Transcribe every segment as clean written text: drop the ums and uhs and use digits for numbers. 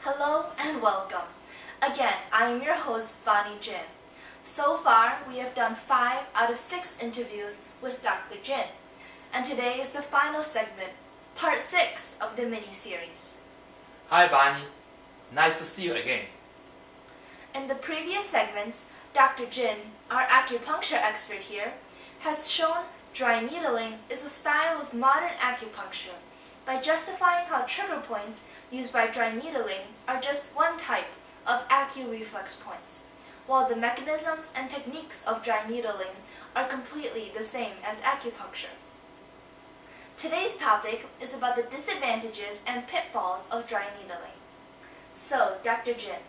Hello and welcome. Again, I am your host, Bonnie Jin. So far, we have done 5 out of 6 interviews with Dr. Jin, and today is the final segment, part 6 of the mini-series. Hi Bonnie, nice to see you again. In the previous segments, Dr. Jin, our acupuncture expert here, has shown dry needling is a style of modern acupuncture by justifying how trigger points used by dry needling are just one type of acu-reflex points, while the mechanisms and techniques of dry needling are completely the same as acupuncture. Today's topic is about the disadvantages and pitfalls of dry needling. So, Dr. Jin,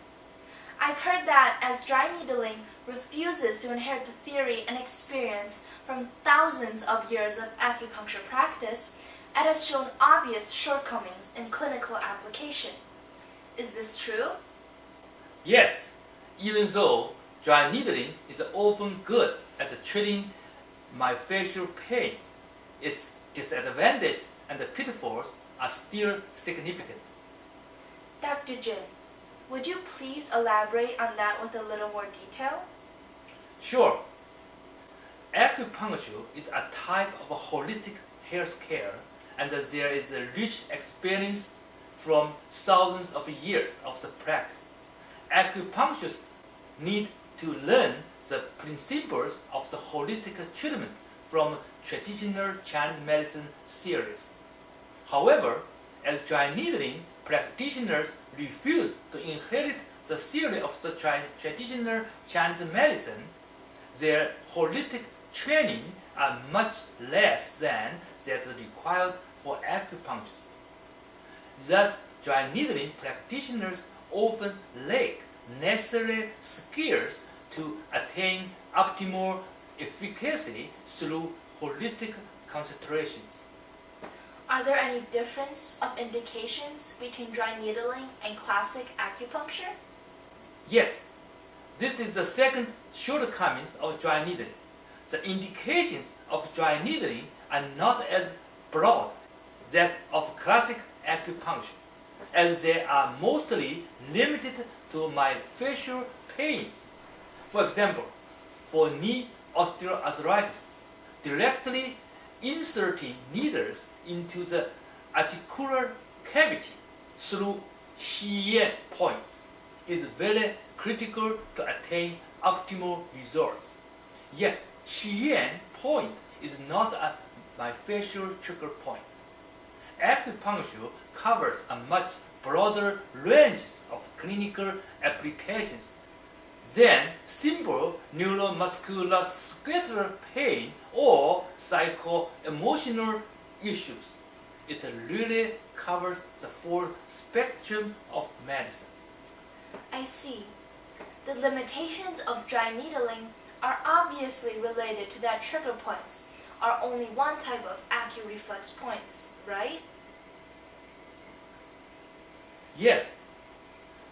I've heard that as dry needling refuses to inherit the theory and experience from thousands of years of acupuncture practice, it has shown obvious shortcomings in clinical application. Is this true? Yes, even though dry needling is often good at treating myofascial pain, its disadvantages and the pitfalls are still significant. Dr. Jin, would you please elaborate on that with a little more detail? Sure. Acupuncture is a type of holistic health care, and there is a rich experience from thousands of years of the practice. Acupuncturists need to learn the principles of the holistic treatment from traditional Chinese medicine theories. However, as dry needling practitioners refuse to inherit the theory of the traditional Chinese medicine, their holistic training are much less than that required for acupuncturists. Thus, dry needling practitioners often lack necessary skills to attain optimal efficacy through holistic concentrations. Are there any difference of indications between dry needling and classic acupuncture? Yes, this is the second shortcoming of dry needling. The indications of dry needling are not as broad as that of classic acupuncture, as they are mostly limited to myofascial pains. For example, for knee osteoarthritis, directly inserting needles into the articular cavity through Shiyan points is very critical to attain optimal results. Yet, Shiyan point is not a myofascial trigger point. Acupuncture covers a much broader range of clinical applications than simple neuromusculoskeletal pain or psycho-emotional issues. It really covers the full spectrum of medicine. I see. The limitations of dry needling are obviously related to that trigger points are only one type of acu-reflex points, right? Yes,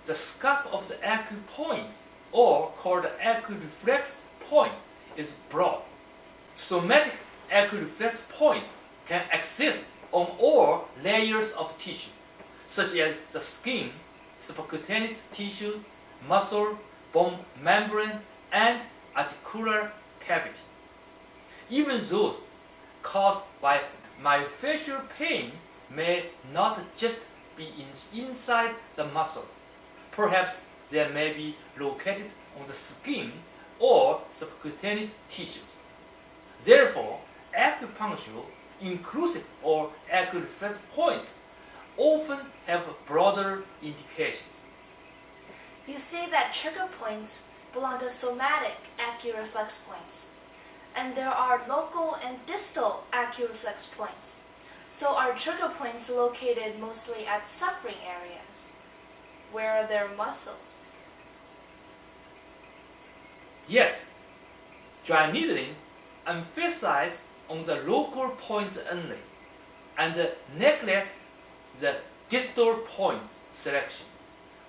the scope of the acu points, or called acu-reflex points, is broad. Somatic acu-reflex points can exist on all layers of tissue, such as the skin, subcutaneous tissue, muscle, bone membrane, and articular cavity. Even those caused by myofascial pain may not just be inside the muscle. Perhaps they may be located on the skin or subcutaneous tissues. Therefore, acupuncture, inclusive or acu-reflex points, often have broader indications. You say that trigger points belong to somatic acu-reflex points, and there are local and distal acu-reflex points. So are trigger points located mostly at suffering areas? Where are their muscles? Yes, dry needling emphasizes on the local points only and neglects the distal points selection,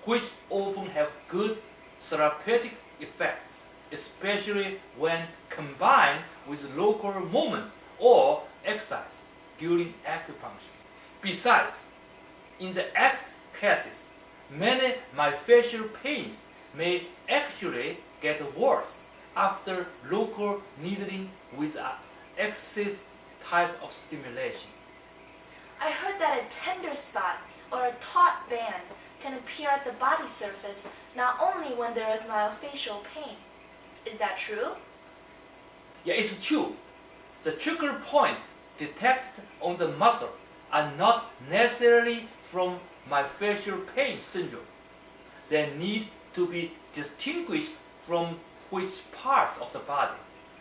which often have good therapeutic effects, especially when combined with local movements or exercise during acupuncture. Besides, in the acute cases, many myofascial pains may actually get worse after local needling with an excessive type of stimulation. I heard that a tender spot or a taut band can appear at the body surface not only when there is myofascial pain. Is that true? Yeah, it's true. The trigger points detected on the muscle are not necessarily from myofascial pain syndrome. They need to be distinguished from which parts of the body,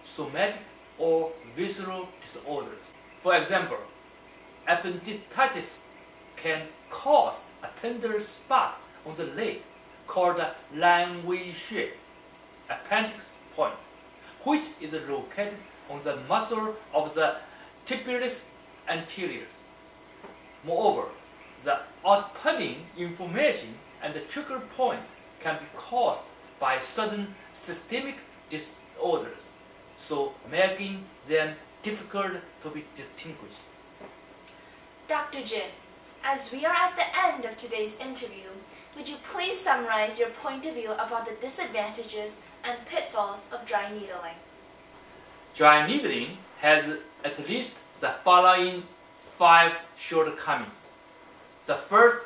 somatic or visceral disorders. For example, appendicitis can cause a tender spot on the leg called the Guanyuan appendix point, which is located on the muscle of the tibialis anterior. Moreover, the outputting inflammation and the trigger points can be caused by sudden systemic disorders, so making them difficult to be distinguished. Dr. Jin, as we are at the end of today's interview, would you please summarize your point of view about the disadvantages and pitfalls of dry needling? Dry needling has at least the following 5 shortcomings. The first,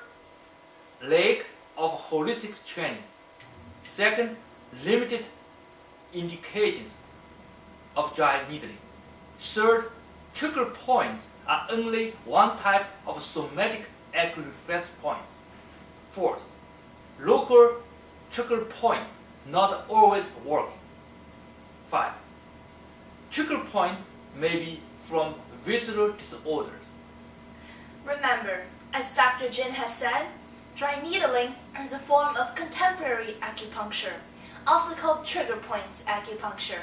lack of holistic training. Second, limited indications of dry needling. Third, trigger points are only one type of somatic acute points. Fourth, local trigger points not always working. 5. Trigger point may be from visceral disorders. Remember, as Dr. Jin has said, dry needling is a form of contemporary acupuncture, also called trigger points acupuncture.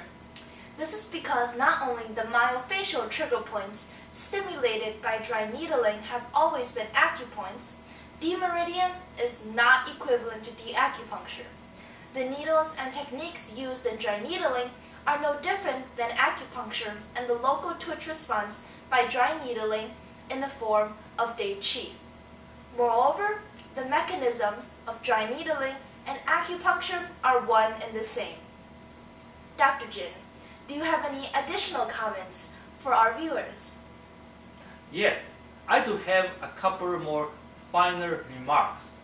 This is because not only the myofascial trigger points stimulated by dry needling have always been acupoints, demeridian is not equivalent to deacupuncture. The needles and techniques used in dry needling are no different than acupuncture and the local twitch response by dry needling in the form of Tai Chi. Moreover, the mechanisms of dry needling and acupuncture are one and the same. Dr. Jin, do you have any additional comments for our viewers? Yes, I do have a couple more final remarks.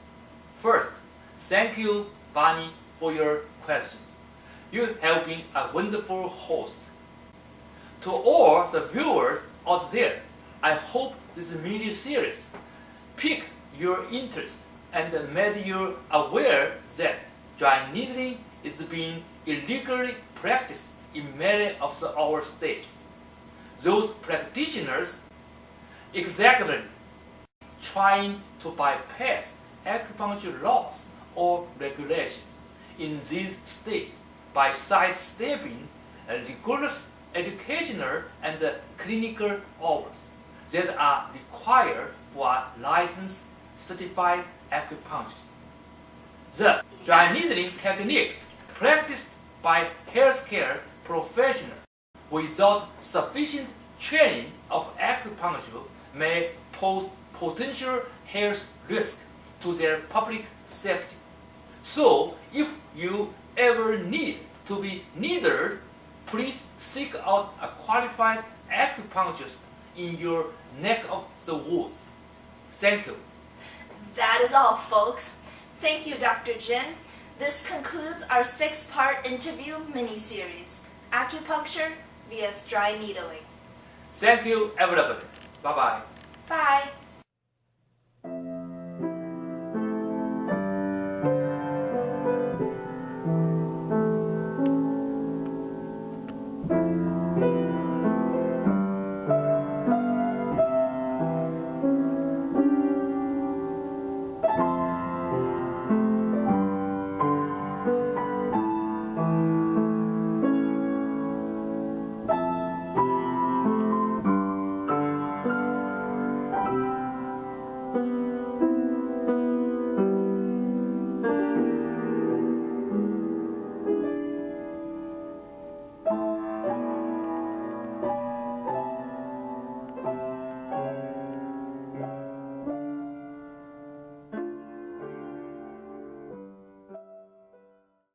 First, thank you, Bonnie, for your questions. You have been a wonderful host. To all the viewers out there, I hope this mini-series piqued your interest and made you aware that dry needling is being illegally practiced in many of our states. Those practitioners exactly trying to bypass acupuncture laws or regulations in these states by sidestepping rigorous educational and clinical hours that are required for a licensed certified acupuncturist. Thus, dry needling techniques practiced by healthcare professionals without sufficient training of acupuncture may pose potential health risk to their public safety. So, if you ever need to be needled, please seek out a qualified acupuncturist in your neck of the woods. Thank you. That is all, folks. Thank you, Dr. Jin. This concludes our 6-part interview mini-series, Acupuncture vs. Dry Needling. Thank you, everybody. Bye-bye. Bye.